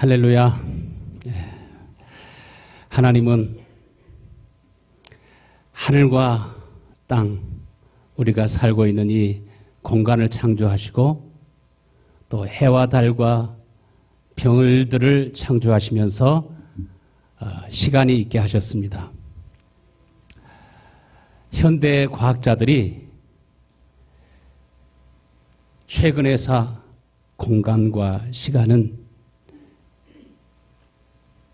할렐루야. 하나님은 하늘과 땅, 우리가 살고 있는 이 공간을 창조하시고 또 해와 달과 별들을 창조하시면서 시간이 있게 하셨습니다. 현대 과학자들이 최근에서 공간과 시간은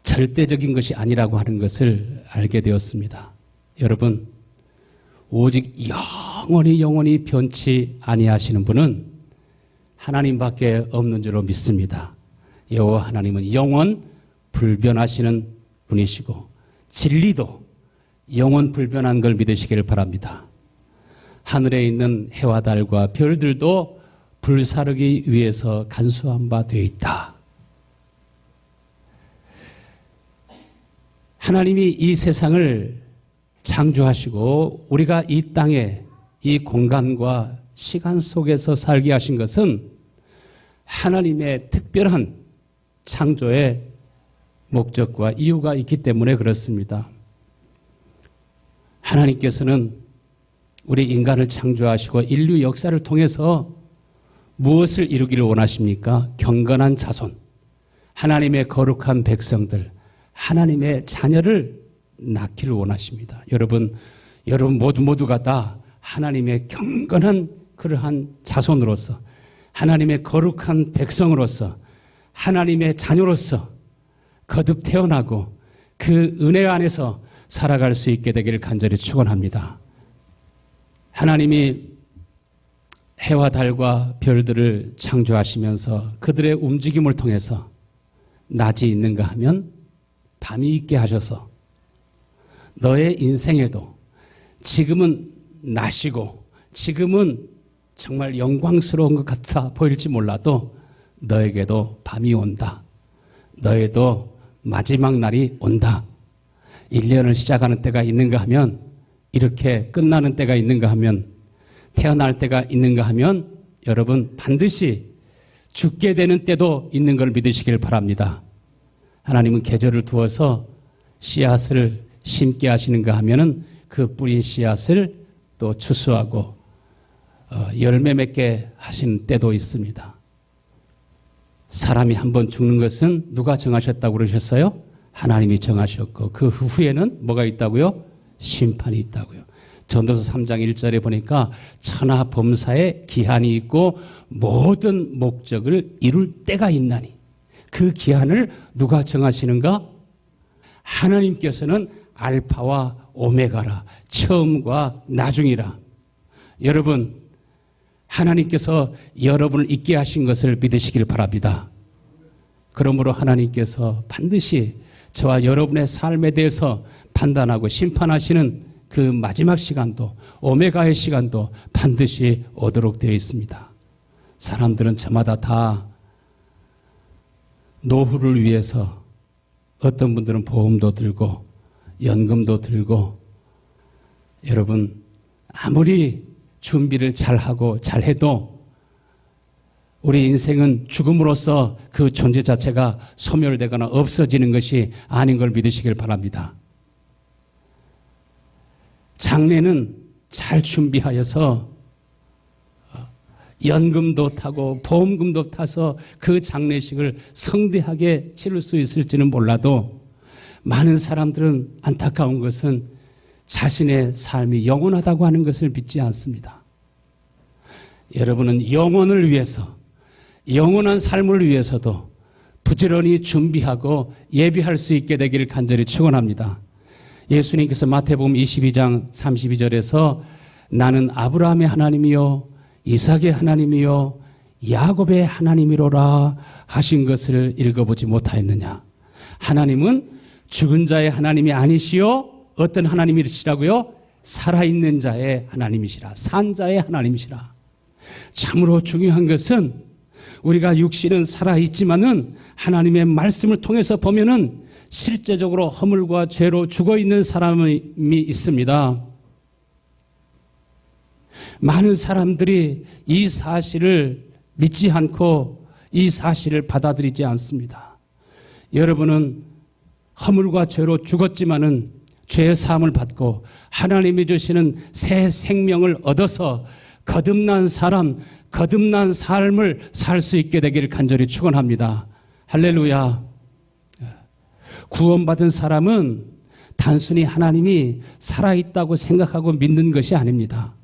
절대적인 것이 아니라고 하는 것을 알게 되었습니다. 여러분, 오직 영원히 변치 아니하시는 분은 하나님밖에 없는 줄로 믿습니다. 여호와 하나님은 영원 불변하시는 분이시고 진리도 영원 불변한 걸 믿으시기를 바랍니다. 하늘에 있는 해와 달과 별들도 불사르기 위해서 간수한 바 되어 있다. 하나님이 이 세상을 창조하시고 우리가 이 땅에 이 공간과 시간 속에서 살게 하신 것은 하나님의 특별한 창조의 목적과 이유가 있기 때문에 그렇습니다. 하나님께서는 우리 인간을 창조하시고 인류 역사를 통해서 무엇을 이루기를 원하십니까? 경건한 자손, 하나님의 거룩한 백성들, 하나님의 자녀를 낳기를 원하십니다. 여러분 모두가 다 하나님의 경건한 그러한 자손으로서 하나님의 거룩한 백성으로서 하나님의 자녀로서 거듭 태어나고 그 은혜 안에서 살아갈 수 있게 되기를 간절히 축원합니다. 하나님이 해와 달과 별들을 창조하시면서 그들의 움직임을 통해서 낮이 있는가 하면 밤이 있게 하셔서 너의 인생에도 지금은 낮이고 지금은 정말 영광스러운 것 같아 보일지 몰라도 너에게도 밤이 온다. 너에도 마지막 날이 온다. 1년을 시작하는 때가 있는가 하면 이렇게 끝나는 때가 있는가 하면 태어날 때가 있는가 하면 여러분 반드시 죽게 되는 때도 있는 걸 믿으시길 바랍니다. 하나님은 계절을 두어서 씨앗을 심게 하시는가 하면은 그 뿌린 씨앗을 또 추수하고 열매 맺게 하시는 때도 있습니다. 사람이 한번 죽는 것은 누가 정하셨다고 그러셨어요? 하나님이 정하셨고 그 후에는 뭐가 있다고요? 심판이 있다고요. 전도서 3장 1절에 보니까 천하 범사에 기한이 있고 모든 목적을 이룰 때가 있나니 그 기한을 누가 정하시는가? 하나님께서는 알파와 오메가라, 처음과 나중이라. 여러분, 하나님께서 여러분을 있게 하신 것을 믿으시길 바랍니다. 그러므로 하나님께서 반드시 저와 여러분의 삶에 대해서 판단하고 심판하시는 그 마지막 시간도 오메가의 시간도 반드시 오도록 되어 있습니다. 사람들은 저마다 다 노후를 위해서 어떤 분들은 보험도 들고 연금도 들고 여러분 아무리 준비를 잘하고 잘해도 우리 인생은 죽음으로써 그 존재 자체가 소멸되거나 없어지는 것이 아닌 걸 믿으시길 바랍니다. 장례는 잘 준비하여서 연금도 타고 보험금도 타서 그 장례식을 성대하게 치를 수 있을지는 몰라도 많은 사람들은 안타까운 것은 자신의 삶이 영원하다고 하는 것을 믿지 않습니다. 여러분은 영원을 위해서 영원한 삶을 위해서도 부지런히 준비하고 예비할 수 있게 되기를 간절히 축원합니다. 예수님께서 마태복음 22장 32절에서 나는 아브라함의 하나님이요 이삭의 하나님이요 야곱의 하나님이로라 하신 것을 읽어보지 못하였느냐. 하나님은 죽은 자의 하나님이 아니시요 어떤 하나님이시라고요? 살아있는 자의 하나님이시라. 산 자의 하나님이시라. 참으로 중요한 것은 우리가 육신은 살아있지만은 하나님의 말씀을 통해서 보면은 실제적으로 허물과 죄로 죽어있는 사람이 있습니다. 많은 사람들이 이 사실을 믿지 않고 이 사실을 받아들이지 않습니다. 여러분은 허물과 죄로 죽었지만은 죄의 사함을 받고 하나님이 주시는 새 생명을 얻어서 거듭난 사람, 거듭난 삶을 살 수 있게 되기를 간절히 축원합니다. 할렐루야. 구원받은 사람은 단순히 하나님이 살아있다고 생각하고 믿는 것이 아닙니다.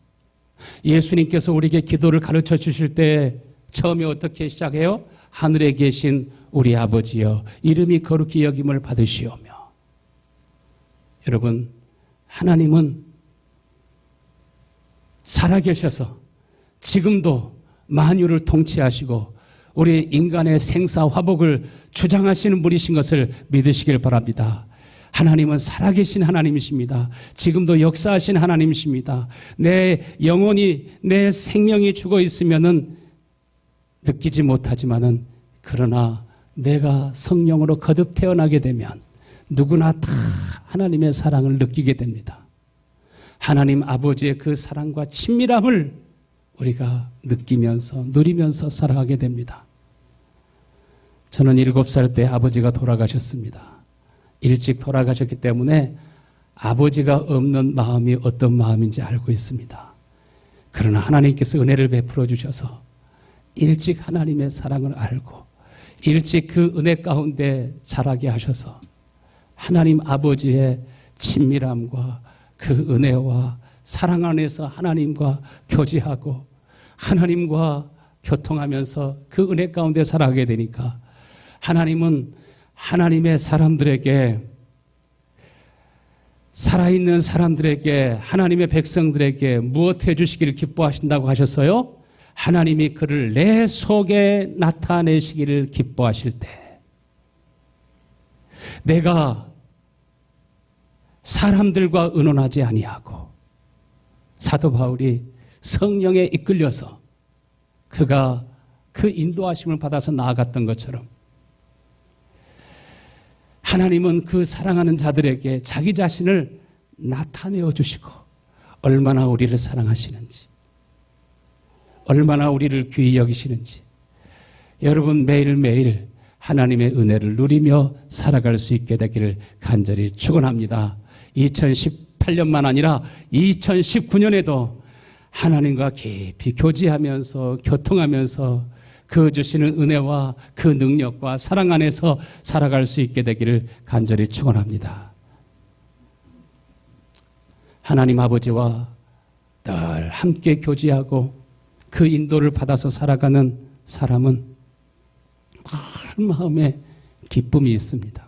예수님께서 우리에게 기도를 가르쳐 주실 때 처음에 어떻게 시작해요? 하늘에 계신 우리 아버지여 이름이 거룩히 여김을 받으시오며. 여러분, 하나님은 살아계셔서 지금도 만유를 통치하시고 우리 인간의 생사 화복을 주장하시는 분이신 것을 믿으시길 바랍니다. 하나님은 살아계신 하나님이십니다. 지금도 역사하신 하나님이십니다. 내 영혼이, 내 생명이 죽어 있으면은 느끼지 못하지만은 그러나 내가 성령으로 거듭 태어나게 되면 누구나 다 하나님의 사랑을 느끼게 됩니다. 하나님 아버지의 그 사랑과 친밀함을 우리가 느끼면서 누리면서 살아가게 됩니다. 저는 7살 때 아버지가 돌아가셨습니다. 일찍 돌아가셨기 때문에 아버지가 없는 마음이 어떤 마음인지 알고 있습니다. 그러나 하나님께서 은혜를 베풀어 주셔서 일찍 하나님의 사랑을 알고 일찍 그 은혜 가운데 자라게 하셔서 하나님 아버지의 친밀함과 그 은혜와 사랑 안에서 하나님과 교제하고 하나님과 교통하면서 그 은혜 가운데 살아가게 되니까 하나님은 하나님의 사람들에게 살아있는 사람들에게 하나님의 백성들에게 무엇 해주시기를 기뻐하신다고 하셨어요? 하나님이 그를 내 속에 나타내시기를 기뻐하실 때 내가 사람들과 의논하지 아니하고 사도 바울이 성령에 이끌려서 그가 그 인도하심을 받아서 나아갔던 것처럼 하나님은 그 사랑하는 자들에게 자기 자신을 나타내어 주시고 얼마나 우리를 사랑하시는지 얼마나 우리를 귀히 여기시는지 여러분 매일매일 하나님의 은혜를 누리며 살아갈 수 있게 되기를 간절히 축원합니다. 2018년만 아니라 2019년에도 하나님과 깊이 교제하면서 교통하면서 그 주시는 은혜와 그 능력과 사랑 안에서 살아갈 수 있게 되기를 간절히 축원합니다. 하나님 아버지와 늘 함께 교제하고 그 인도를 받아서 살아가는 사람은 큰 마음에 기쁨이 있습니다.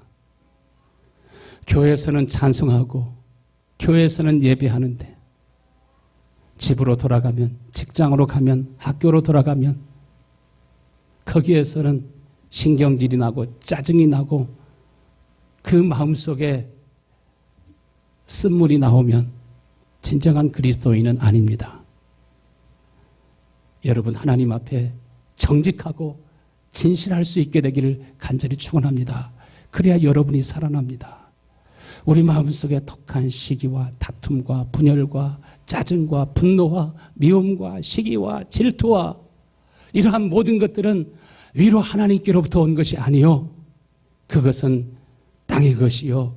교회에서는 찬송하고 교회에서는 예배하는데 집으로 돌아가면 직장으로 가면 학교로 돌아가면 거기에서는 신경질이 나고 짜증이 나고 그 마음속에 쓴물이 나오면 진정한 그리스도인은 아닙니다. 여러분 하나님 앞에 정직하고 진실할 수 있게 되기를 간절히 축원합니다. 그래야 여러분이 살아납니다. 우리 마음속에 독한 시기와 다툼과 분열과 짜증과 분노와 미움과 시기와 질투와 이러한 모든 것들은 위로 하나님께로부터 온 것이 아니요 그것은 땅의 것이요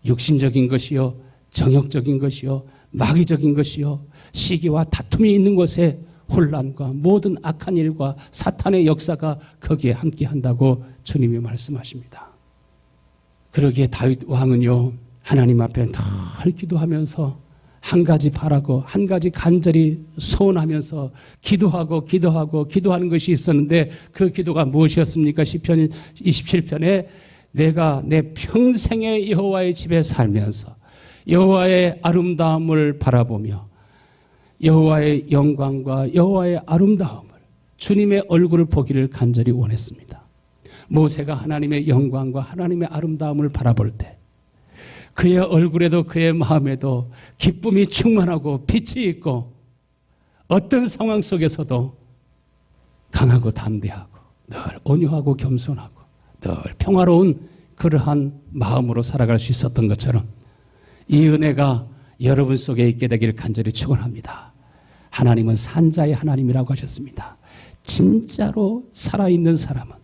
육신적인 것이요 정욕적인 것이요 마귀적인 것이요 시기와 다툼이 있는 곳에 혼란과 모든 악한 일과 사탄의 역사가 거기에 함께한다고 주님이 말씀하십니다. 그러기에 다윗 왕은요 하나님 앞에 늘 기도하면서 한 가지 바라고 한 가지 간절히 소원하면서 기도하는 것이 있었는데 그 기도가 무엇이었습니까? 시편 27편에 내가 내 평생의 여호와의 집에 살면서 여호와의 아름다움을 바라보며 여호와의 영광과 여호와의 아름다움을 주님의 얼굴을 보기를 간절히 원했습니다. 모세가 하나님의 영광과 하나님의 아름다움을 바라볼 때 그의 얼굴에도 그의 마음에도 기쁨이 충만하고 빛이 있고 어떤 상황 속에서도 강하고 담대하고 늘 온유하고 겸손하고 늘 평화로운 그러한 마음으로 살아갈 수 있었던 것처럼 이 은혜가 여러분 속에 있게 되기를 간절히 축원합니다. 하나님은 산자의 하나님이라고 하셨습니다. 진짜로 살아있는 사람은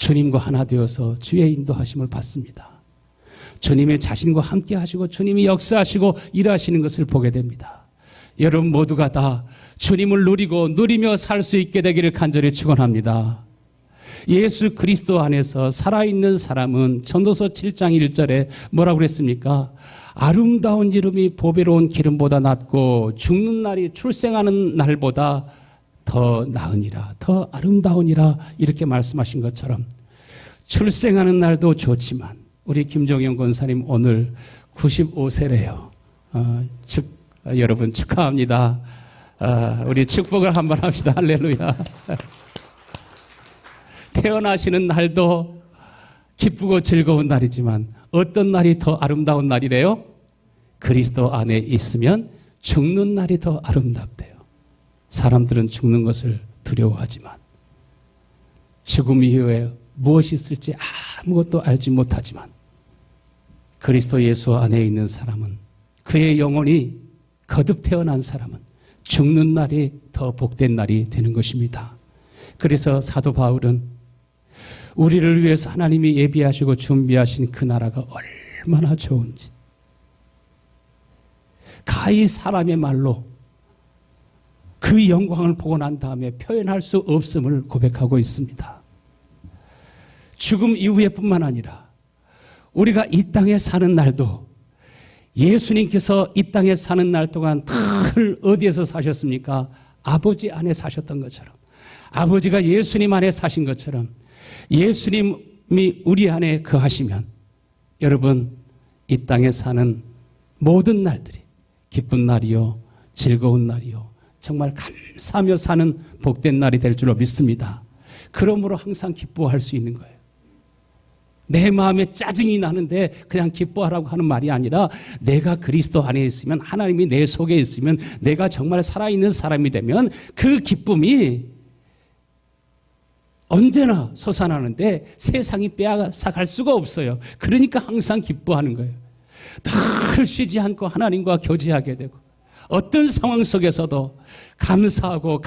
주님과 하나 되어서 주의 인도하심을 받습니다. 주님의 자신과 함께 하시고 주님이 역사하시고 일하시는 것을 보게 됩니다. 여러분 모두가 다 주님을 누리며 살 수 있게 되기를 간절히 축원합니다. 예수 그리스도 안에서 살아있는 사람은 전도서 7장 1절에 뭐라고 그랬습니까? 아름다운 이름이 보배로운 기름보다 낫고 죽는 날이 출생하는 날보다 더 나으니라, 더 아름다우니라, 이렇게 말씀하신 것처럼 출생하는 날도 좋지만 우리 김종영 권사님 오늘 95세래요. 여러분 축하합니다. 우리 축복을 한번 합시다. 할렐루야. 태어나시는 날도 기쁘고 즐거운 날이지만 어떤 날이 더 아름다운 날이래요? 그리스도 안에 있으면 죽는 날이 더 아름답대요. 사람들은 죽는 것을 두려워하지만 죽음 이후에 무엇이 있을지 아무것도 알지 못하지만 그리스도 예수 안에 있는 사람은, 그의 영혼이 거듭 태어난 사람은 죽는 날이 더 복된 날이 되는 것입니다. 그래서 사도 바울은 우리를 위해서 하나님이 예비하시고 준비하신 그 나라가 얼마나 좋은지 가히 사람의 말로 그 영광을 보고 난 다음에 표현할 수 없음을 고백하고 있습니다. 죽음 이후에 뿐만 아니라 우리가 이 땅에 사는 날도 예수님께서 이 땅에 사는 날 동안 늘 어디에서 사셨습니까? 아버지 안에 사셨던 것처럼, 아버지가 예수님 안에 사신 것처럼 예수님이 우리 안에 거하시면 여러분 이 땅에 사는 모든 날들이 기쁜 날이요, 즐거운 날이요, 정말 감사하며 사는 복된 날이 될 줄로 믿습니다. 그러므로 항상 기뻐할 수 있는 거예요. 내 마음에 짜증이 나는데 그냥 기뻐하라고 하는 말이 아니라 내가 그리스도 안에 있으면, 하나님이 내 속에 있으면, 내가 정말 살아있는 사람이 되면 그 기쁨이 언제나 솟아나는데 세상이 빼앗아갈 수가 없어요. 그러니까 항상 기뻐하는 거예요. 늘 쉬지 않고 하나님과 교제하게 되고 어떤 상황 속에서도 감사하고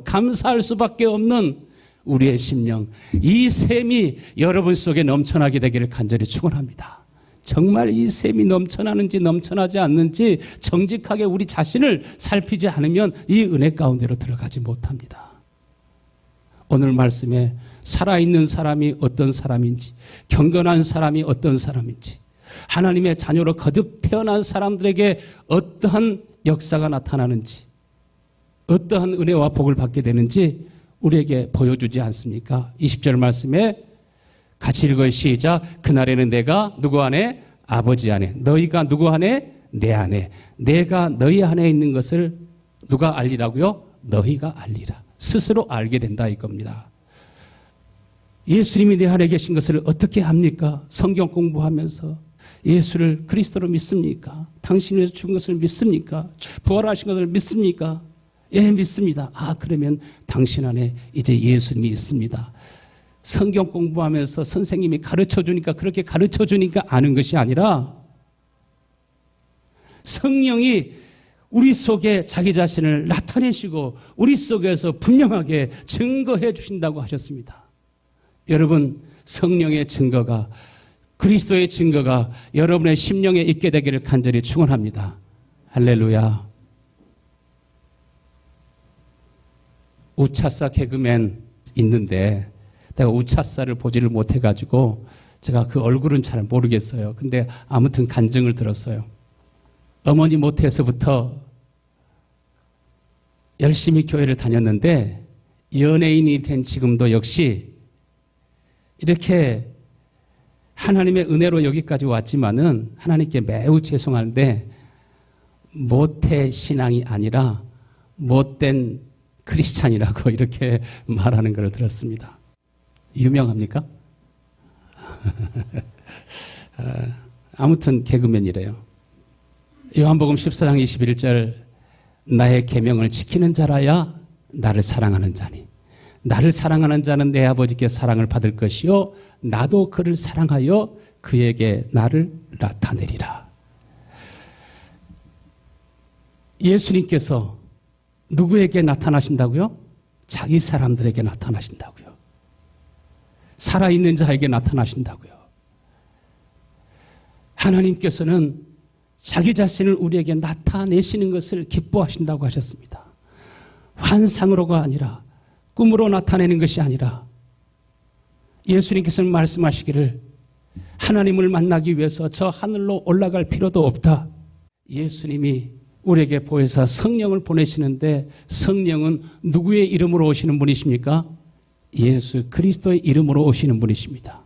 감사할 수밖에 없는 우리의 심령, 이 샘이 여러분 속에 넘쳐나게 되기를 간절히 축원합니다. 정말 이 샘이 넘쳐나는지 넘쳐나지 않는지 정직하게 우리 자신을 살피지 않으면 이 은혜 가운데로 들어가지 못합니다. 오늘 말씀에 살아있는 사람이 어떤 사람인지, 경건한 사람이 어떤 사람인지, 하나님의 자녀로 거듭 태어난 사람들에게 어떠한 역사가 나타나는지, 어떠한 은혜와 복을 받게 되는지 우리에게 보여주지 않습니까? 20절 말씀에 같이 읽어요. 시작. 그날에는 내가 누구 안에? 아버지 안에. 너희가 누구 안에? 내 안에. 내가 너희 안에 있는 것을 누가 알리라고요? 너희가 알리라. 스스로 알게 된다 이겁니다. 예수님이 내 안에 계신 것을 어떻게 합니까? 성경 공부하면서 예수를 그리스도로 믿습니까? 당신을 위해서 죽은 것을 믿습니까? 부활하신 것을 믿습니까? 예, 믿습니다. 그러면 당신 안에 이제 예수님이 있습니다. 성경 공부하면서 선생님이 가르쳐주니까, 그렇게 가르쳐주니까 아는 것이 아니라 성령이 우리 속에 자기 자신을 나타내시고 우리 속에서 분명하게 증거해 주신다고 하셨습니다. 여러분, 성령의 증거가, 그리스도의 증거가 여러분의 심령에 있게 되기를 간절히 축원합니다. 할렐루야. 우차사 개그맨 있는데 내가 우차사를 보지를 못해가지고 제가 그 얼굴은 잘 모르겠어요. 근데 아무튼 간증을 들었어요. 어머니 못해서부터 열심히 교회를 다녔는데 연예인이 된 지금도 역시 이렇게 하나님의 은혜로 여기까지 왔지만은 하나님께 매우 죄송한데 모태 신앙이 아니라 못된 크리스찬이라고 이렇게 말하는 걸 들었습니다. 유명합니까? 아무튼 개그맨이래요. 요한복음 14장 21절 나의 계명을 지키는 자라야 나를 사랑하는 자니 나를 사랑하는 자는 내 아버지께 사랑을 받을 것이요 나도 그를 사랑하여 그에게 나를 나타내리라. 예수님께서 누구에게 나타나신다고요? 자기 사람들에게 나타나신다고요. 살아있는 자에게 나타나신다고요. 하나님께서는 자기 자신을 우리에게 나타내시는 것을 기뻐하신다고 하셨습니다. 환상으로가 아니라, 꿈으로 나타내는 것이 아니라, 예수님께서는 말씀하시기를 하나님을 만나기 위해서 저 하늘로 올라갈 필요도 없다. 예수님이 우리에게 보혜사 성령을 보내시는데, 성령은 누구의 이름으로 오시는 분이십니까? 예수 그리스도의 이름으로 오시는 분이십니다.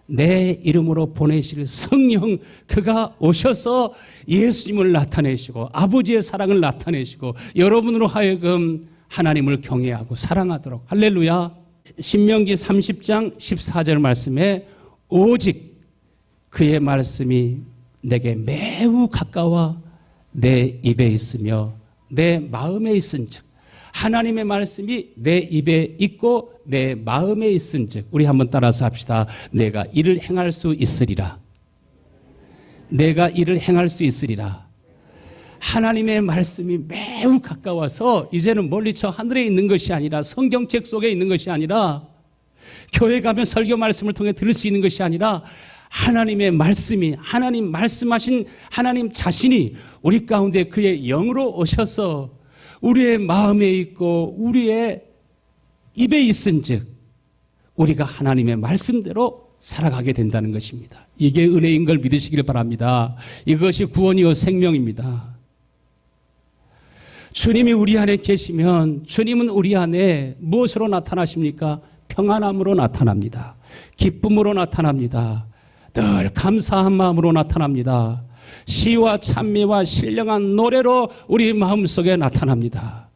내 이름으로 보내실 성령, 그가 오셔서 예수님을 나타내시고 아버지의 사랑을 나타내시고 여러분으로 하여금 하나님을 경외하고 사랑하도록. 할렐루야. 신명기 30장 14절 말씀에 오직 그의 말씀이 내게 매우 가까워 내 입에 있으며 내 마음에 있은즉, 하나님의 말씀이 내 입에 있고 내 마음에 있은즉, 우리 한번 따라서 합시다. 내가 이를 행할 수 있으리라. 내가 이를 행할 수 있으리라. 하나님의 말씀이 매우 가까워서 이제는 멀리 저 하늘에 있는 것이 아니라, 성경책 속에 있는 것이 아니라, 교회 가면 설교 말씀을 통해 들을 수 있는 것이 아니라, 하나님의 말씀이, 하나님 말씀하신 하나님 자신이 우리 가운데 그의 영으로 오셔서 우리의 마음에 있고 우리의 입에 있은즉 우리가 하나님의 말씀대로 살아가게 된다는 것입니다. 이게 은혜인 걸 믿으시길 바랍니다. 이것이 구원이요 생명입니다. 주님이 우리 안에 계시면 주님은 우리 안에 무엇으로 나타나십니까? 평안함으로 나타납니다. 기쁨으로 나타납니다. 늘 감사한 마음으로 나타납니다. 시와 찬미와 신령한 노래로 우리 마음속에 나타납니다.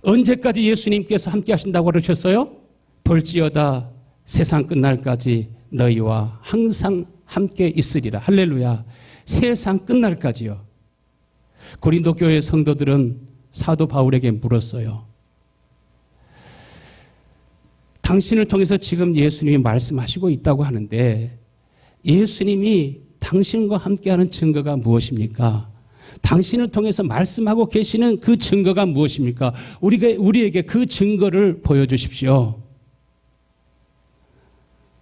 언제까지 예수님께서 함께 하신다고 그러셨어요? 볼지어다 세상 끝날까지 너희와 항상 함께 있으리라. 할렐루야. 세상 끝날까지요. 고린도 교회 성도들은 사도 바울에게 물었어요. 당신을 통해서 지금 예수님이 말씀하시고 있다고 하는데, 예수님이 당신과 함께하는 증거가 무엇입니까? 당신을 통해서 말씀하고 계시는 그 증거가 무엇입니까? 우리에게 그 증거를 보여주십시오.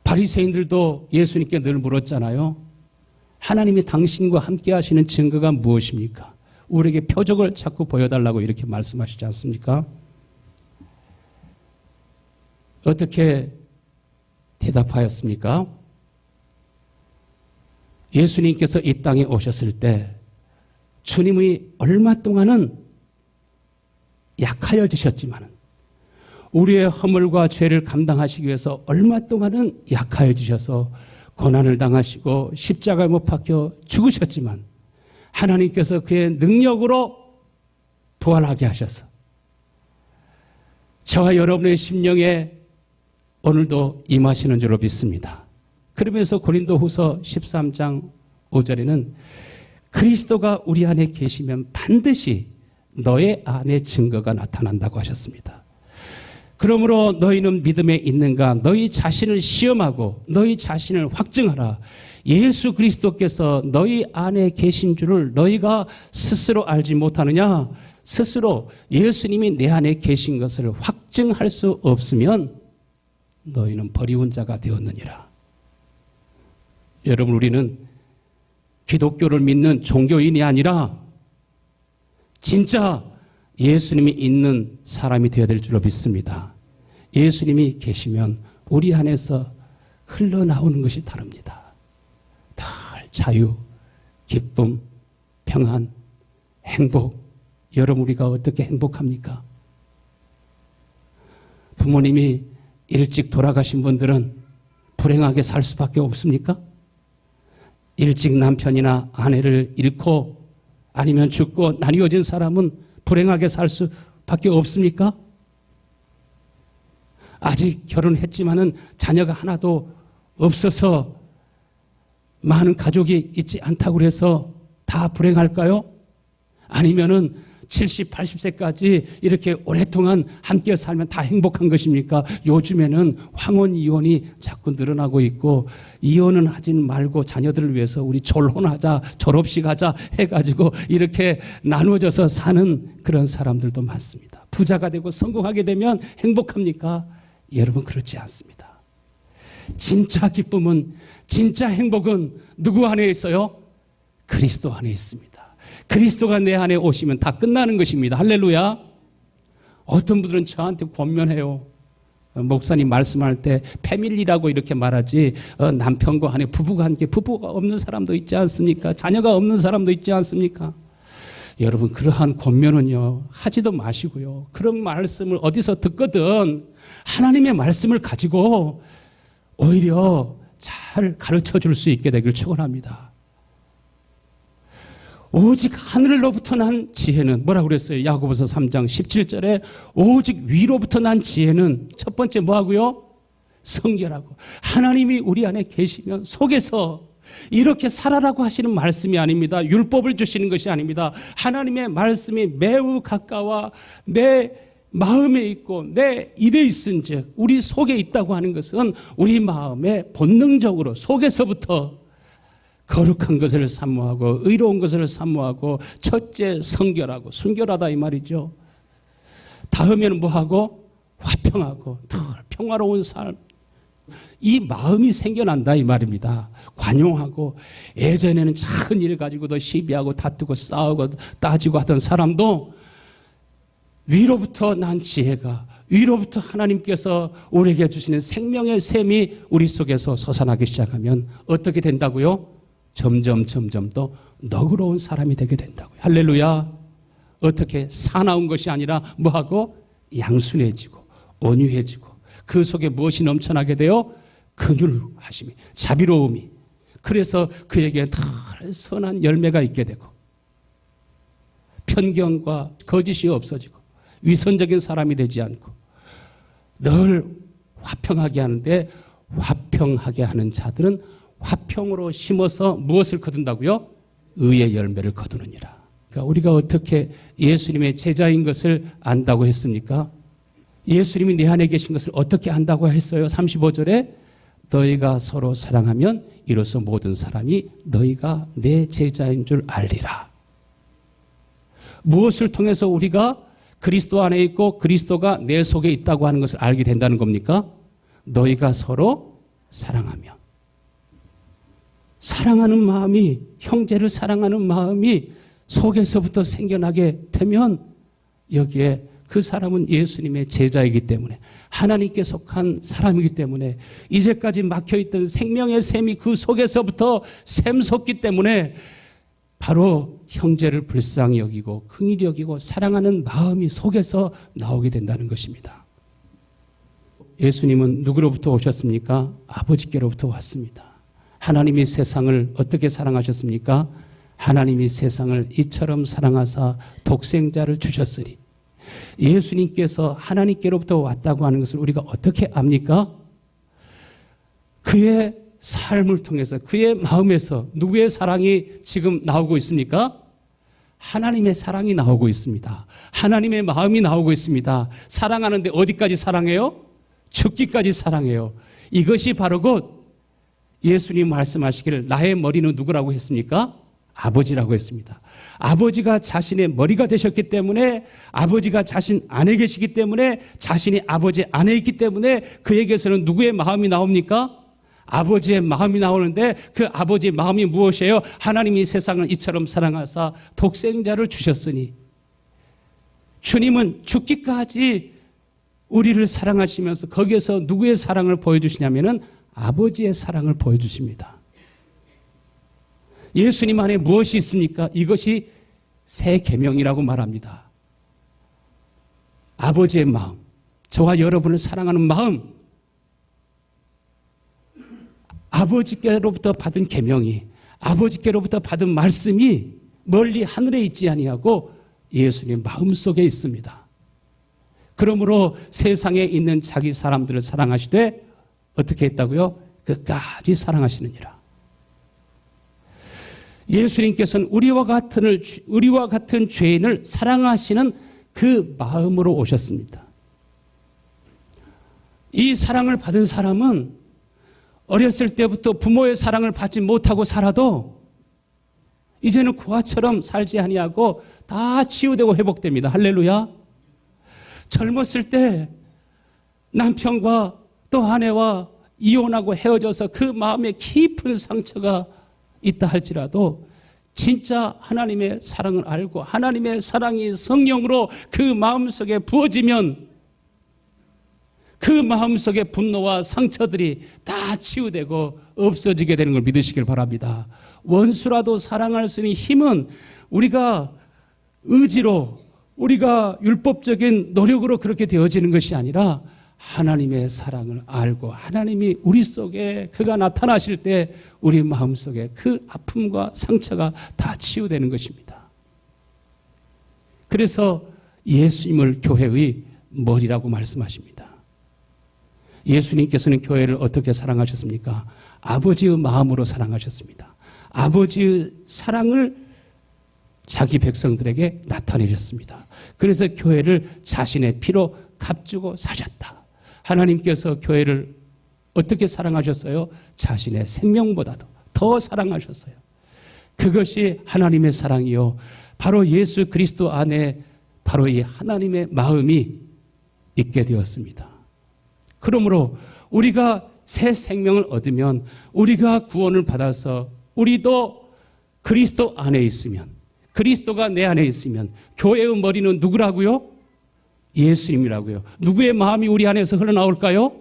바리새인들도 예수님께 늘 물었잖아요. 하나님이 당신과 함께하시는 증거가 무엇입니까? 우리에게 표적을 자꾸 보여달라고 이렇게 말씀하시지 않습니까? 어떻게 대답하였습니까? 예수님께서 이 땅에 오셨을 때 주님이 얼마 동안은 약하여지셨지만, 우리의 허물과 죄를 감당하시기 위해서 얼마 동안은 약하여지셔서 고난을 당하시고 십자가에 못 박혀 죽으셨지만, 하나님께서 그의 능력으로 부활하게 하셔서 저와 여러분의 심령에 오늘도 임하시는 줄로 믿습니다. 그러면서 고린도후서 13장 5절에는 그리스도가 우리 안에 계시면 반드시 너의 안에 증거가 나타난다고 하셨습니다. 그러므로 너희는 믿음에 있는가? 너희 자신을 시험하고 너희 자신을 확증하라. 예수 그리스도께서 너희 안에 계신 줄을 너희가 스스로 알지 못하느냐? 스스로 예수님이 내 안에 계신 것을 확증할 수 없으면 너희는 버리운 자가 되었느니라. 여러분, 우리는 기독교를 믿는 종교인이 아니라 진짜 예수님이 있는 사람이 되어야 될 줄로 믿습니다. 예수님이 계시면 우리 안에서 흘러나오는 것이 다릅니다. 늘 자유, 기쁨, 평안, 행복. 여러분, 우리가 어떻게 행복합니까? 부모님이 일찍 돌아가신 분들은 불행하게 살 수밖에 없습니까? 일찍 남편이나 아내를 잃고 아니면 죽고 나뉘어진 사람은 불행하게 살 수밖에 없습니까? 아직 결혼했지만은 자녀가 하나도 없어서 많은 가족이 있지 않다고 해서 다 불행할까요? 아니면은 70, 80세까지 이렇게 오랫동안 함께 살면 다 행복한 것입니까? 요즘에는 황혼 이혼이 자꾸 늘어나고 있고, 이혼은 하지 말고 자녀들을 위해서 우리 졸혼하자, 졸업식 하자 해가지고 이렇게 나누어져서 사는 그런 사람들도 많습니다. 부자가 되고 성공하게 되면 행복합니까? 여러분, 그렇지 않습니다. 진짜 기쁨은, 진짜 행복은 누구 안에 있어요? 그리스도 안에 있습니다. 그리스도가 내 안에 오시면 다 끝나는 것입니다. 할렐루야. 어떤 분들은 저한테 권면해요. 목사님 말씀할 때 패밀리라고 이렇게 말하지, 남편과 아내 부부가 함께, 부부가 없는 사람도 있지 않습니까? 자녀가 없는 사람도 있지 않습니까? 여러분, 그러한 권면은요, 하지도 마시고요. 그런 말씀을 어디서 듣거든 하나님의 말씀을 가지고 오히려 잘 가르쳐 줄 수 있게 되길 축원합니다. 오직 하늘로부터 난 지혜는, 뭐라고 그랬어요? 야고보서 3장 17절에 오직 위로부터 난 지혜는 첫 번째 뭐하고요? 성결하고. 하나님이 우리 안에 계시면 속에서 이렇게 살아라고 하시는 말씀이 아닙니다. 율법을 주시는 것이 아닙니다. 하나님의 말씀이 매우 가까워 내 마음에 있고 내 입에 있은즉, 우리 속에 있다고 하는 것은 우리 마음에 본능적으로 속에서부터 거룩한 것을 사모하고 의로운 것을 사모하고, 첫째 성결하고, 순결하다 이 말이죠. 다음에는 뭐하고? 화평하고 늘 평화로운 삶. 이 마음이 생겨난다 이 말입니다. 관용하고, 예전에는 작은 일 가지고도 시비하고 다투고 싸우고 따지고 하던 사람도 위로부터 난 지혜가, 위로부터 하나님께서 우리에게 주시는 생명의 샘이 우리 속에서 솟아나기 시작하면 어떻게 된다고요? 점점 더 너그러운 사람이 되게 된다고요. 할렐루야. 어떻게 사나운 것이 아니라 뭐하고? 양순해지고 온유해지고, 그 속에 무엇이 넘쳐나게 돼요? 긍휼하심이, 자비로움이. 그래서 그에게 늘 선한 열매가 있게 되고, 편견과 거짓이 없어지고, 위선적인 사람이 되지 않고, 늘 화평하게 하는데, 화평하게 하는 자들은 화평으로 심어서 무엇을 거둔다고요? 의의 열매를 거두느니라. 그러니까 우리가 어떻게 예수님의 제자인 것을 안다고 했습니까? 예수님이 내 안에 계신 것을 어떻게 안다고 했어요? 35절에 너희가 서로 사랑하면 이로써 모든 사람이 너희가 내 제자인 줄 알리라. 무엇을 통해서 우리가 그리스도 안에 있고 그리스도가 내 속에 있다고 하는 것을 알게 된다는 겁니까? 너희가 서로 사랑하며. 사랑하는 마음이, 형제를 사랑하는 마음이 속에서부터 생겨나게 되면 여기에 그 사람은 예수님의 제자이기 때문에, 하나님께 속한 사람이기 때문에, 이제까지 막혀있던 생명의 샘이 그 속에서부터 샘솟기 때문에 바로 형제를 불쌍히 여기고 긍휼히 여기고 사랑하는 마음이 속에서 나오게 된다는 것입니다. 예수님은 누구로부터 오셨습니까? 아버지께로부터 왔습니다. 하나님이 세상을 어떻게 사랑하셨습니까? 하나님이 세상을 이처럼 사랑하사 독생자를 주셨으니. 예수님께서 하나님께로부터 왔다고 하는 것을 우리가 어떻게 압니까? 그의 삶을 통해서, 그의 마음에서 누구의 사랑이 지금 나오고 있습니까? 하나님의 사랑이 나오고 있습니다. 하나님의 마음이 나오고 있습니다. 사랑하는데 어디까지 사랑해요? 죽기까지 사랑해요. 이것이 바로 곧 예수님 말씀하시기를 나의 머리는 누구라고 했습니까? 아버지라고 했습니다. 아버지가 자신의 머리가 되셨기 때문에, 아버지가 자신 안에 계시기 때문에, 자신이 아버지 안에 있기 때문에 그에게서는 누구의 마음이 나옵니까? 아버지의 마음이 나오는데, 그 아버지의 마음이 무엇이에요? 하나님이 세상을 이처럼 사랑하사 독생자를 주셨으니. 주님은 죽기까지 우리를 사랑하시면서 거기에서 누구의 사랑을 보여주시냐면은 아버지의 사랑을 보여주십니다. 예수님 안에 무엇이 있습니까? 이것이 새 계명이라고 말합니다. 아버지의 마음, 저와 여러분을 사랑하는 마음, 아버지께로부터 받은 계명이, 아버지께로부터 받은 말씀이 멀리 하늘에 있지 아니하고 예수님 마음속에 있습니다. 그러므로 세상에 있는 자기 사람들을 사랑하시되 어떻게 했다고요? 끝까지 사랑하시느니라. 예수님께서는 우리와 같은 죄인을 사랑하시는 그 마음으로 오셨습니다. 이 사랑을 받은 사람은 어렸을 때부터 부모의 사랑을 받지 못하고 살아도 이제는 그와처럼 살지 아니하고 다 치유되고 회복됩니다. 할렐루야. 젊었을 때 남편과 또 아내와 이혼하고 헤어져서 그 마음에 깊은 상처가 있다 할지라도 진짜 하나님의 사랑을 알고 하나님의 사랑이 성령으로 그 마음속에 부어지면 그 마음속의 분노와 상처들이 다 치유되고 없어지게 되는 걸 믿으시길 바랍니다. 원수라도 사랑할 수 있는 힘은 우리가 의지로 우리가 율법적인 노력으로 그렇게 되어지는 것이 아니라 하나님의 사랑을 알고 하나님이 우리 속에 그가 나타나실 때 우리 마음속에 그 아픔과 상처가 다 치유되는 것입니다. 그래서 예수님을 교회의 머리라고 말씀하십니다. 예수님께서는 교회를 어떻게 사랑하셨습니까? 아버지의 마음으로 사랑하셨습니다. 아버지의 사랑을 자기 백성들에게 나타내셨습니다. 그래서 교회를 자신의 피로 값주고 사셨다. 하나님께서 교회를 어떻게 사랑하셨어요? 자신의 생명보다도 더 사랑하셨어요. 그것이 하나님의 사랑이요. 바로 예수 그리스도 안에 바로 이 하나님의 마음이 있게 되었습니다. 그러므로 우리가 새 생명을 얻으면 우리가 구원을 받아서 우리도 그리스도 안에 있으면 그리스도가 내 안에 있으면 교회의 머리는 누구라고요? 예수님이라고요. 누구의 마음이 우리 안에서 흘러나올까요?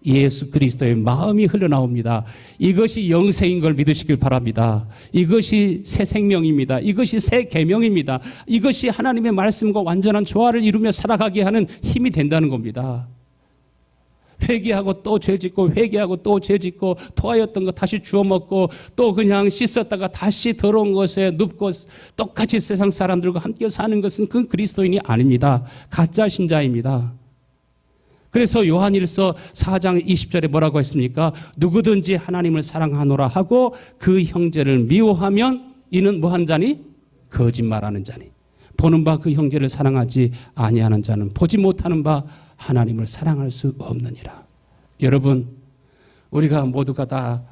예수 그리스도의 마음이 흘러나옵니다. 이것이 영생인 걸 믿으시길 바랍니다. 이것이 새 생명입니다. 이것이 새 계명입니다. 이것이 하나님의 말씀과 완전한 조화를 이루며 살아가게 하는 힘이 된다는 겁니다. 회개하고 또 죄짓고 회개하고 또 죄짓고 토하였던 거 다시 주워 먹고 또 그냥 씻었다가 다시 더러운 것에 눕고 똑같이 세상 사람들과 함께 사는 것은 그 그리스도인이 아닙니다. 가짜 신자입니다. 그래서 요한일서 4장 20절에 뭐라고 했습니까? 누구든지 하나님을 사랑하노라 하고 그 형제를 미워하면 이는 뭐한 자니? 거짓말하는 자니. 보는 바 그 형제를 사랑하지 아니하는 자는 보지 못하는 바 하나님을 사랑할 수 없느니라. 여러분, 우리가 모두가 다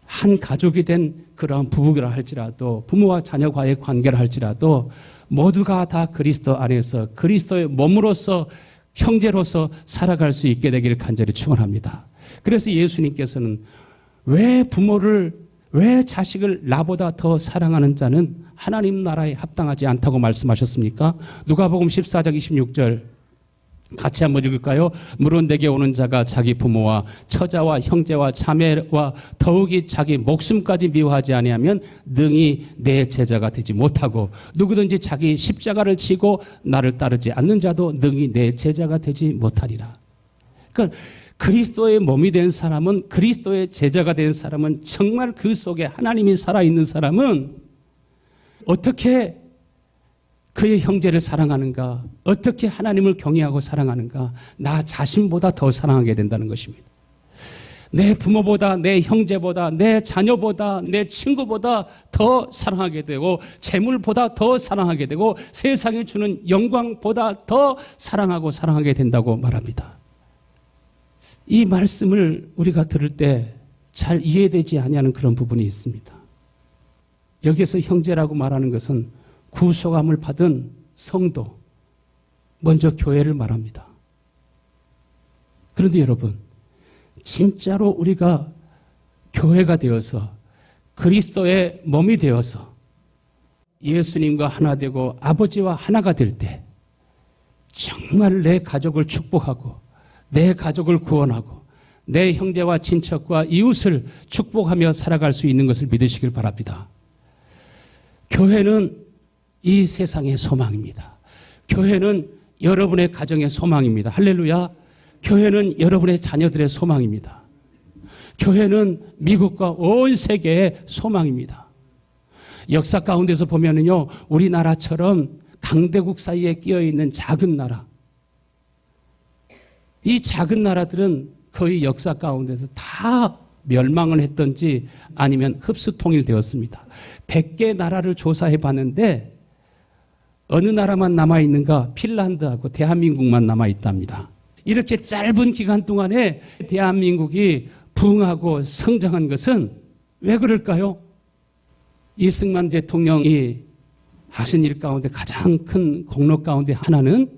한 가족이 된 그러한 부부라 할지라도 부모와 자녀과의 관계를 할지라도 모두가 다 그리스도 안에서 그리스도의 몸으로서 형제로서 살아갈 수 있게 되기를 간절히 축원합니다. 그래서 예수님께서는 왜 자식을 나보다 더 사랑하는 자는 하나님 나라에 합당하지 않다고 말씀하셨습니까? 누가복음 14장 26절 같이 한번 읽을까요? 물론 내게 오는 자가 자기 부모와 처자와 형제와 자매와 더욱이 자기 목숨까지 미워하지 아니하면 능히 내 제자가 되지 못하고 누구든지 자기 십자가를 지고 나를 따르지 않는 자도 능히 내 제자가 되지 못하리라. 그러니까 그리스도의 몸이 된 사람은 그리스도의 제자가 된 사람은 정말 그 속에 하나님이 살아있는 사람은 어떻게 그의 형제를 사랑하는가? 어떻게 하나님을 경외하고 사랑하는가? 나 자신보다 더 사랑하게 된다는 것입니다. 내 부모보다, 내 형제보다, 내 자녀보다, 내 친구보다 더 사랑하게 되고 재물보다 더 사랑하게 되고 세상에 주는 영광보다 더 사랑하게 된다고 말합니다. 이 말씀을 우리가 들을 때 잘 이해되지 아니하는 그런 부분이 있습니다. 여기서 형제라고 말하는 것은 구속함을 받은 성도, 먼저 교회를 말합니다. 그런데 여러분, 진짜로 우리가 교회가 되어서 그리스도의 몸이 되어서 예수님과 하나 되고 아버지와 하나가 될 때 정말 내 가족을 축복하고 내 가족을 구원하고 내 형제와 친척과 이웃을 축복하며 살아갈 수 있는 것을 믿으시길 바랍니다. 교회는 이 세상의 소망입니다. 교회는 여러분의 가정의 소망입니다. 할렐루야. 교회는 여러분의 자녀들의 소망입니다. 교회는 미국과 온 세계의 소망입니다. 역사 가운데서 보면은요, 우리나라처럼 강대국 사이에 끼어 있는 작은 나라, 이 작은 나라들은 거의 역사 가운데서 다 멸망을 했던지 아니면 흡수 통일되었습니다. 100개 나라를 조사해 봤는데 어느 나라만 남아있는가? 핀란드하고 대한민국만 남아있답니다. 이렇게 짧은 기간 동안에 대한민국이 부흥하고 성장한 것은 왜 그럴까요? 이승만 대통령이 하신 일 가운데 가장 큰 공로 가운데 하나는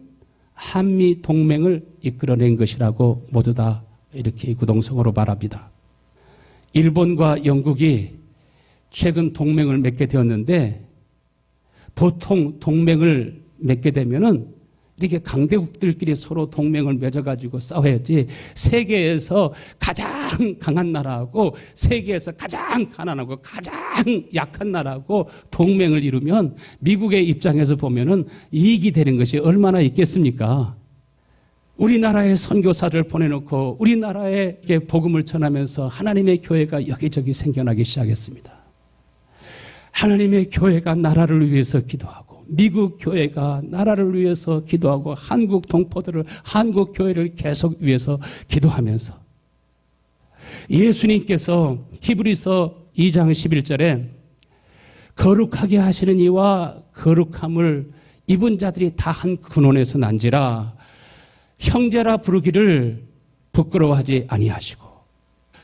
한미 동맹을 이끌어낸 것이라고 모두 다 이렇게 구동성으로 말합니다. 일본과 영국이 최근 동맹을 맺게 되었는데 보통 동맹을 맺게 되면은 이렇게 강대국들끼리 서로 동맹을 맺어가지고 싸워야지 세계에서 가장 강한 나라하고 세계에서 가장 가난하고 가장 약한 나라하고 동맹을 이루면 미국의 입장에서 보면은 이익이 되는 것이 얼마나 있겠습니까? 우리나라에 선교사를 보내놓고 우리나라에 복음을 전하면서 하나님의 교회가 여기저기 생겨나기 시작했습니다. 하나님의 교회가 나라를 위해서 기도하고 미국 교회가 나라를 위해서 기도하고 한국 동포들을 한국 교회를 계속 위해서 기도하면서 예수님께서 히브리서 2장 11절에 거룩하게 하시는 이와 거룩함을 입은 자들이 다 한 근원에서 난지라 형제라 부르기를 부끄러워하지 아니하시고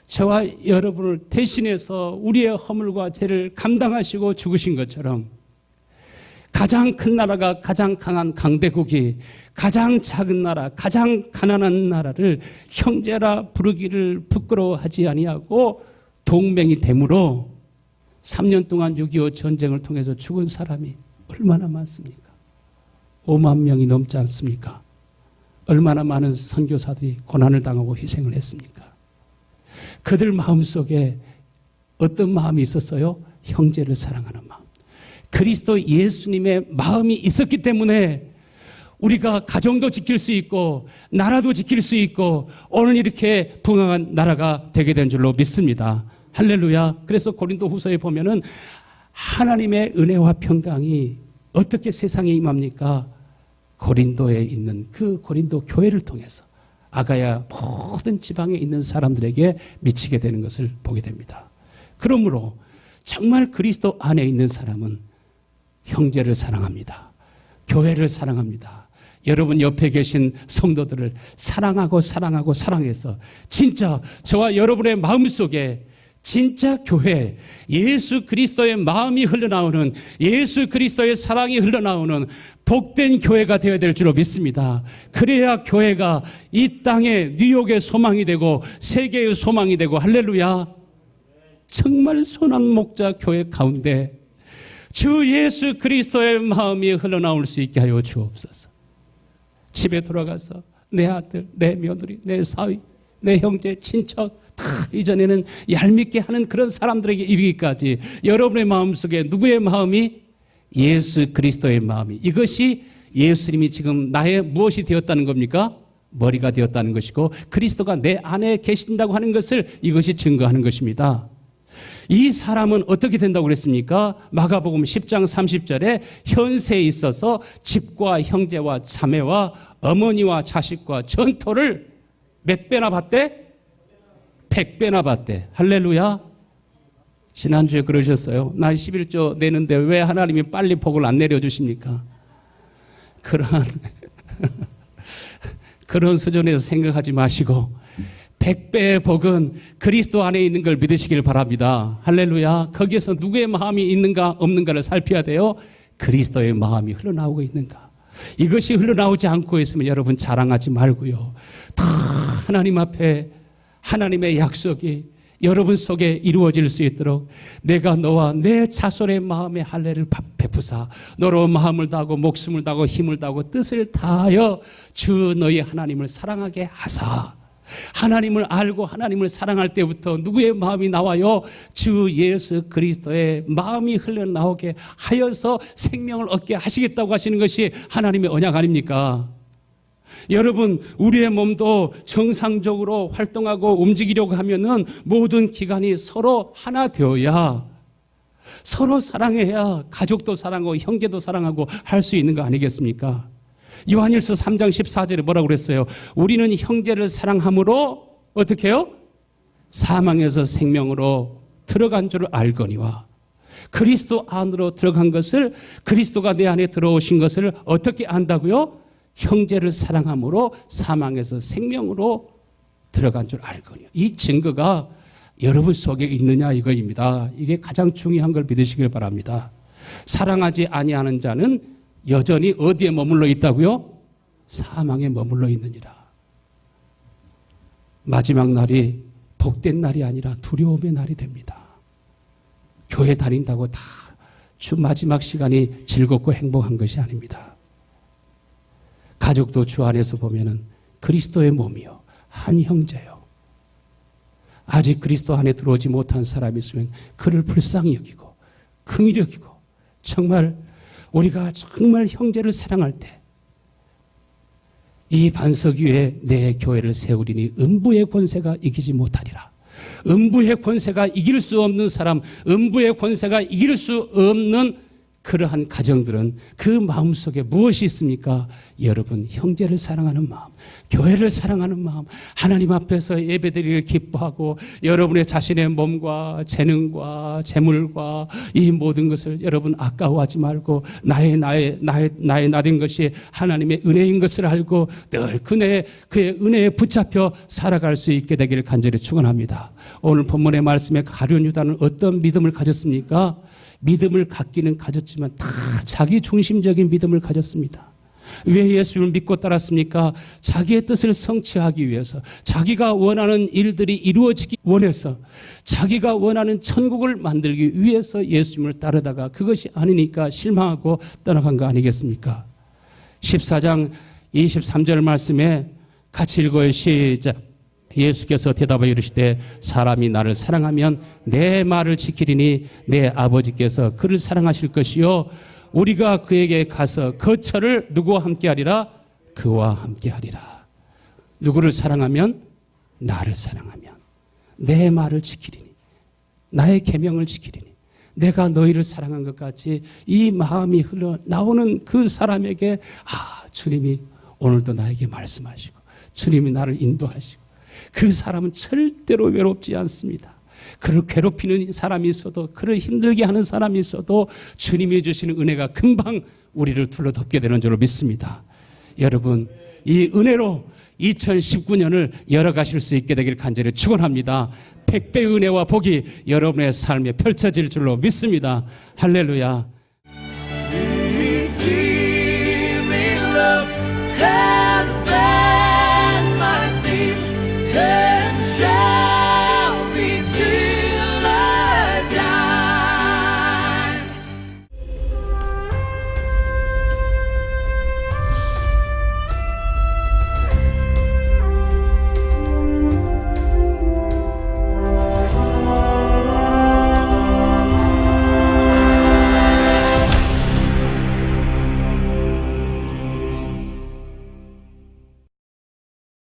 저와 여러분을 대신해서 우리의 허물과 죄를 감당하시고 죽으신 것처럼 가장 큰 나라가 가장 강한 강대국이 가장 작은 나라, 가장 가난한 나라를 형제라 부르기를 부끄러워하지 아니하고 동맹이 되므로 3년 동안 6.25 전쟁을 통해서 죽은 사람이 얼마나 많습니까? 5만 명이 넘지 않습니까? 얼마나 많은 선교사들이 고난을 당하고 희생을 했습니까? 그들 마음속에 어떤 마음이 있었어요? 형제를 사랑하는 마음. 그리스도 예수님의 마음이 있었기 때문에 우리가 가정도 지킬 수 있고 나라도 지킬 수 있고 오늘 이렇게 풍성한 나라가 되게 된 줄로 믿습니다. 할렐루야. 그래서 고린도 후서에 보면은 하나님의 은혜와 평강이 어떻게 세상에 임합니까? 고린도에 있는 그 고린도 교회를 통해서 아가야 모든 지방에 있는 사람들에게 미치게 되는 것을 보게 됩니다. 그러므로 정말 그리스도 안에 있는 사람은 형제를 사랑합니다. 교회를 사랑합니다. 여러분 옆에 계신 성도들을 사랑하고 사랑하고 사랑해서 진짜 저와 여러분의 마음속에 진짜 교회, 예수 그리스도의 마음이 흘러나오는 예수 그리스도의 사랑이 흘러나오는 복된 교회가 되어야 될 줄로 믿습니다. 그래야 교회가 이 땅의 뉴욕의 소망이 되고 세계의 소망이 되고 할렐루야. 정말 선한 목자 교회 가운데 주 예수 그리스도의 마음이 흘러나올 수 있게 하여 주옵소서. 집에 돌아가서 내 아들, 내 며느리, 내 사위, 내 형제, 친척 다 이전에는 얄밉게 하는 그런 사람들에게 이르기까지 여러분의 마음속에 누구의 마음이? 예수 그리스도의 마음이. 이것이 예수님이 지금 나의 무엇이 되었다는 겁니까? 머리가 되었다는 것이고 그리스도가 내 안에 계신다고 하는 것을 이것이 증거하는 것입니다. 이 사람은 어떻게 된다고 그랬습니까? 마가복음 10장 30절에 현세에 있어서 집과 형제와 자매와 어머니와 자식과 전토를 몇 배나 받대? 100배나 받대. 할렐루야. 지난주에 그러셨어요. 나 11조 내는데 왜 하나님이 빨리 복을 안 내려주십니까? 그런 수준에서 생각하지 마시고 100배의 복은 그리스도 안에 있는 걸 믿으시길 바랍니다. 할렐루야. 거기에서 누구의 마음이 있는가 없는가를 살펴야 돼요. 그리스도의 마음이 흘러나오고 있는가. 이것이 흘러나오지 않고 있으면 여러분 자랑하지 말고요. 다 하나님 앞에 하나님의 약속이 여러분 속에 이루어질 수 있도록 내가 너와 내 자손의 마음에 할례를 베푸사 너로 마음을 다하고 목숨을 다하고 힘을 다하고 뜻을 다하여 주 너희 하나님을 사랑하게 하사. 하나님을 알고 하나님을 사랑할 때부터 누구의 마음이 나와요? 주 예수 그리스도의 마음이 흘러나오게 하여서 생명을 얻게 하시겠다고 하시는 것이 하나님의 언약 아닙니까? 여러분 우리의 몸도 정상적으로 활동하고 움직이려고 하면은 모든 기관이 서로 하나 되어야 서로 사랑해야 가족도 사랑하고 형제도 사랑하고 할 수 있는 거 아니겠습니까? 요한일서 3장 14절에 뭐라고 그랬어요? 우리는 형제를 사랑함으로 어떻게 해요? 사망에서 생명으로 들어간 줄을 알거니와 그리스도 안으로 들어간 것을 그리스도가 내 안에 들어오신 것을 어떻게 안다고요? 형제를 사랑함으로 사망에서 생명으로 들어간 줄 알거니와. 이 증거가 여러분 속에 있느냐 이거입니다. 이게 가장 중요한 걸 믿으시길 바랍니다. 사랑하지 아니하는 자는 여전히 어디에 머물러 있다고요? 사망에 머물러 있느니라. 마지막 날이 복된 날이 아니라 두려움의 날이 됩니다. 교회 다닌다고 다 주 마지막 시간이 즐겁고 행복한 것이 아닙니다. 가족도 주 안에서 보면은 그리스도의 몸이요, 한 형제요. 아직 그리스도 안에 들어오지 못한 사람이 있으면 그를 불쌍히 여기고 긍휼히 여기고, 정말 우리가 정말 형제를 사랑할 때 이 반석 위에 내 교회를 세우리니 음부의 권세가 이기지 못하리라. 음부의 권세가 이길 수 없는 사람, 음부의 권세가 이길 수 없는 그러한 가정들은 그 마음속에 무엇이 있습니까? 여러분, 형제를 사랑하는 마음, 교회를 사랑하는 마음, 하나님 앞에서 예배드리기를 기뻐하고 여러분의 자신의 몸과 재능과 재물과 이 모든 것을 여러분 아까워하지 말고 나의 나된 것이 하나님의 은혜인 것을 알고 늘 그의 은혜에 붙잡혀 살아갈 수 있게 되기를 간절히 축원합니다. 오늘 본문의 말씀에 가룟 유다는 어떤 믿음을 가졌습니까? 믿음을 갖기는 가졌지만 다 자기 중심적인 믿음을 가졌습니다. 왜 예수를 믿고 따랐습니까? 자기의 뜻을 성취하기 위해서, 자기가 원하는 일들이 이루어지기 원해서, 자기가 원하는 천국을 만들기 위해서 예수님을 따르다가 그것이 아니니까 실망하고 떠나간 거 아니겠습니까? 14장 23절 말씀에 같이 읽어요. 시작. 예수께서 대답하여 이르시되 사람이 나를 사랑하면 내 말을 지키리니 내 아버지께서 그를 사랑하실 것이요 우리가 그에게 가서 거처를 누구와 함께 하리라? 그와 함께 하리라. 누구를 사랑하면? 나를 사랑하면 내 말을 지키리니, 나의 계명을 지키리니, 내가 너희를 사랑한 것 같이 이 마음이 흘러나오는 그 사람에게 주님이 오늘도 나에게 말씀하시고 주님이 나를 인도하시고, 그 사람은 절대로 외롭지 않습니다. 그를 괴롭히는 사람이 있어도, 그를 힘들게 하는 사람이 있어도 주님이 주시는 은혜가 금방 우리를 둘러덮게 되는 줄로 믿습니다. 여러분, 이 은혜로 2019년을 열어가실 수 있게 되길 간절히 축원합니다. 100배의 은혜와 복이 여러분의 삶에 펼쳐질 줄로 믿습니다. 할렐루야.